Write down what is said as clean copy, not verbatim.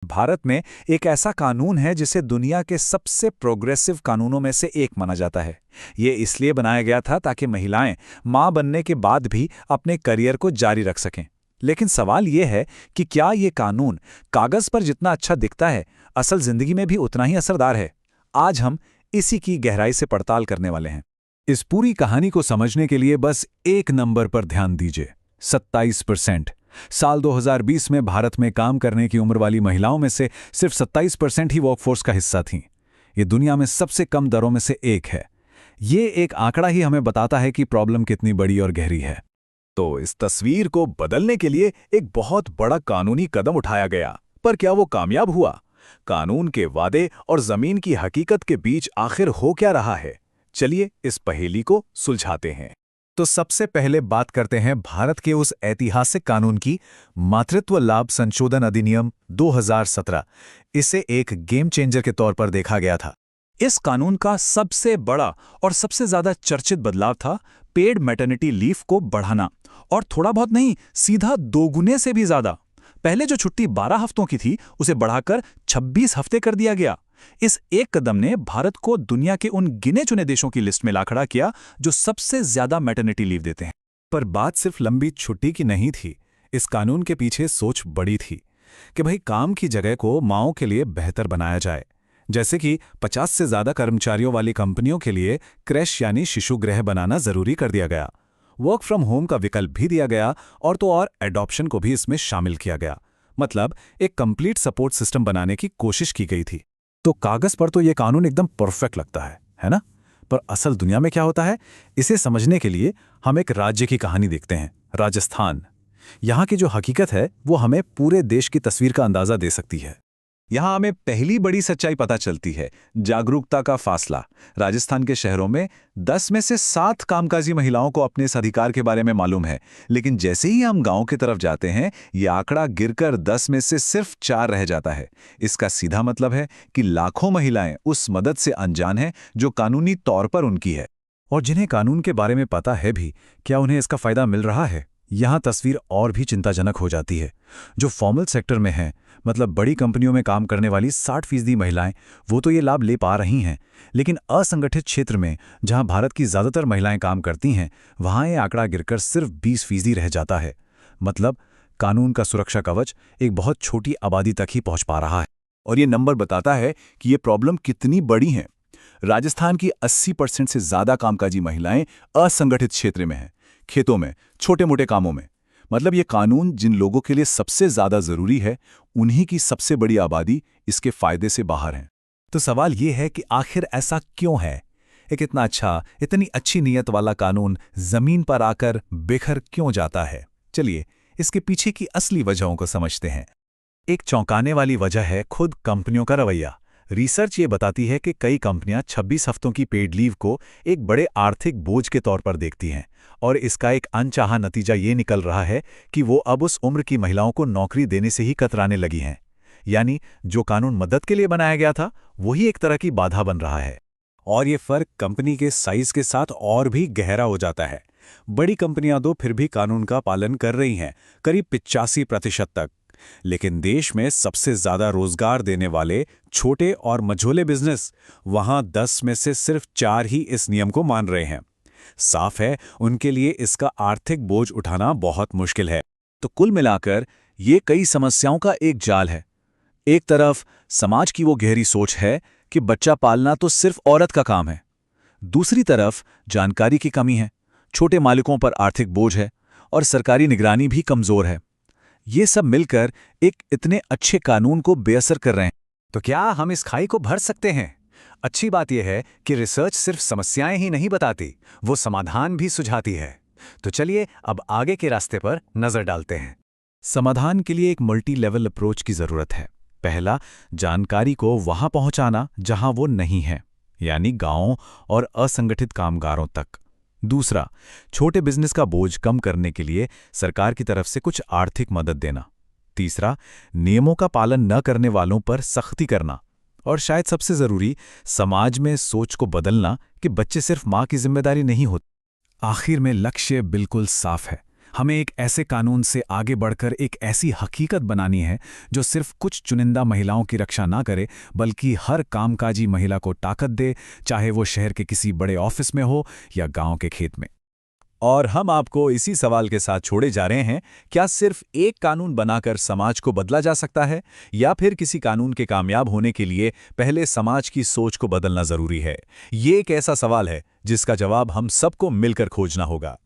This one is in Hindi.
भारत में एक ऐसा कानून है जिसे दुनिया के सबसे प्रोग्रेसिव कानूनों में से एक माना जाता है। ये इसलिए बनाया गया था ताकि महिलाएं मां बनने के बाद भी अपने करियर को जारी रख सकें। लेकिन सवाल ये है कि क्या ये कानून कागज पर जितना अच्छा दिखता है, असल जिंदगी में भी उतना ही असरदार है? आज हम इसी की गहराई से पड़ताल करने वाले हैं। इस पूरी कहानी को समझने के लिए बस एक नंबर पर ध्यान दीजिए, 27%। साल 2020 में भारत में काम करने की उम्र वाली महिलाओं में से सिर्फ 27% ही वर्कफोर्स का हिस्सा थीं। ये दुनिया में सबसे कम दरों में से एक है। ये एक आंकड़ा ही हमें बताता है कि प्रॉब्लम कितनी बड़ी और गहरी है। तो इस तस्वीर को बदलने के लिए एक बहुत बड़ा कानूनी कदम उठाया गया, पर क्या वो कामयाब हुआ? कानून के वादे और जमीन की हकीकत के बीच आखिर हो क्या रहा है? चलिए इस पहेली को सुलझाते हैं। तो सबसे पहले बात करते हैं भारत के उस ऐतिहासिक कानून की, मातृत्व लाभ संशोधन अधिनियम 2017। इसे एक गेम चेंजर के तौर पर देखा गया था। इस कानून का सबसे बड़ा और सबसे ज्यादा चर्चित बदलाव था पेड मैटरनिटी लीव को बढ़ाना, और थोड़ा बहुत नहीं, सीधा दोगुने से भी ज्यादा। पहले जो छुट्टी 12 हफ्तों की थी उसे बढ़ाकर 26 हफ्ते कर दिया गया। इस एक कदम ने भारत को दुनिया के उन गिने चुने देशों की लिस्ट में ला खड़ा किया जो सबसे ज्यादा मैटरनिटी लीव देते हैं। पर बात सिर्फ लंबी छुट्टी की नहीं थी। इस कानून के पीछे सोच बड़ी थी कि भाई काम की जगह को माओं के लिए बेहतर बनाया जाए। जैसे कि 50 से ज्यादा कर्मचारियों वाली कंपनियों के लिए क्रैश यानी शिशु गृह बनाना जरूरी कर दिया गया। वर्क फ्रॉम होम का विकल्प भी दिया गया, और तो और एडॉप्शन को भी इसमें शामिल किया गया। मतलब एक कंप्लीट सपोर्ट सिस्टम बनाने की कोशिश की गई थी। तो कागज पर तो ये कानून एकदम परफेक्ट लगता है ना? पर असल दुनिया में क्या होता है, इसे समझने के लिए हम एक राज्य की कहानी देखते हैं, राजस्थान। यहाँ की जो हकीकत है वो हमें पूरे देश की तस्वीर का अंदाजा दे सकती है। यहाँ हमें पहली बड़ी सच्चाई पता चलती है, जागरूकता का फासला। राजस्थान के शहरों में 10 में से 7 कामकाजी महिलाओं को अपने इस अधिकार के बारे में मालूम है, लेकिन जैसे ही हम गांव की तरफ जाते हैं ये आंकड़ा गिरकर 10 में से सिर्फ 4 रह जाता है। इसका सीधा मतलब है कि लाखों महिलाएं उस मदद से अनजान हैं जो कानूनी तौर पर उनकी है। और जिन्हें कानून के बारे में पता है भी, क्या उन्हें इसका फायदा मिल रहा है? यहाँ तस्वीर और भी चिंताजनक हो जाती है। जो फॉर्मल सेक्टर में हैं, मतलब बड़ी कंपनियों में काम करने वाली 60% महिलाएं, वो तो ये लाभ ले पा रही हैं, लेकिन असंगठित क्षेत्र में जहां भारत की ज़्यादातर महिलाएं काम करती हैं, वहां ये आंकड़ा गिरकर सिर्फ 20% रह जाता है। मतलब कानून का सुरक्षा कवच एक बहुत छोटी आबादी तक ही पहुंच पा रहा है। और ये नंबर बताता है कि ये प्रॉब्लम कितनी बड़ी है। राजस्थान की 80% से ज्यादा कामकाजी महिलाएं असंगठित क्षेत्र में हैं, खेतों में, छोटे मोटे कामों में। मतलब ये कानून जिन लोगों के लिए सबसे ज्यादा जरूरी है, उन्हीं की सबसे बड़ी आबादी इसके फायदे से बाहर है। तो सवाल ये है कि आखिर ऐसा क्यों है? एक इतना अच्छा, इतनी अच्छी नीयत वाला कानून जमीन पर आकर बिखर क्यों जाता है? चलिए इसके पीछे की असली वजहों को समझते हैं। एक चौंकाने वाली वजह है खुद कंपनियों का रवैया। रिसर्च ये बताती है कि कई कंपनियां 26 हफ्तों की पेड लीव को एक बड़े आर्थिक बोझ के तौर पर देखती हैं, और इसका एक अनचाहा नतीजा ये निकल रहा है कि वो अब उस उम्र की महिलाओं को नौकरी देने से ही कतराने लगी हैं। यानी जो कानून मदद के लिए बनाया गया था वही एक तरह की बाधा बन रहा है। और ये फर्क कंपनी के साइज के साथ और भी गहरा हो जाता है। बड़ी कंपनियां तो फिर भी कानून का पालन कर रही हैं, करीब 85% तक। लेकिन देश में सबसे ज्यादा रोजगार देने वाले छोटे और मझोले बिजनेस, वहां 10 में से सिर्फ 4 ही इस नियम को मान रहे हैं। साफ है, उनके लिए इसका आर्थिक बोझ उठाना बहुत मुश्किल है। तो कुल मिलाकर ये कई समस्याओं का एक जाल है। एक तरफ समाज की वो गहरी सोच है कि बच्चा पालना तो सिर्फ औरत का काम है। दूसरी तरफ जानकारी की कमी है, छोटे मालिकों पर आर्थिक बोझ है, और सरकारी निगरानी भी कमजोर है। ये सब मिलकर एक इतने अच्छे कानून को बेअसर कर रहे हैं। तो क्या हम इस खाई को भर सकते हैं? अच्छी बात यह है कि रिसर्च सिर्फ समस्याएं ही नहीं बताती, वो समाधान भी सुझाती है। तो चलिए अब आगे के रास्ते पर नजर डालते हैं। समाधान के लिए एक मल्टी लेवल अप्रोच की जरूरत है। पहला, जानकारी को वहां पहुंचाना जहां वो नहीं है, यानी गांवों और असंगठित कामगारों तक। दूसरा, छोटे बिजनेस का बोझ कम करने के लिए सरकार की तरफ से कुछ आर्थिक मदद देना। तीसरा, नियमों का पालन न करने वालों पर सख्ती करना। और शायद सबसे जरूरी, समाज में सोच को बदलना कि बच्चे सिर्फ मां की जिम्मेदारी नहीं होते। आखिर में लक्ष्य बिल्कुल साफ है, हमें एक ऐसे कानून से आगे बढ़कर एक ऐसी हकीकत बनानी है जो सिर्फ कुछ चुनिंदा महिलाओं की रक्षा ना करे, बल्कि हर कामकाजी महिला को ताकत दे, चाहे वो शहर के किसी बड़े ऑफिस में हो या गांव के खेत में। और हम आपको इसी सवाल के साथ छोड़े जा रहे हैं, क्या सिर्फ एक कानून बनाकर समाज को बदला जा सकता है, या फिर किसी कानून के कामयाब होने के लिए पहले समाज की सोच को बदलना जरूरी है? ये एक ऐसा सवाल है जिसका जवाब हम सबको मिलकर खोजना होगा।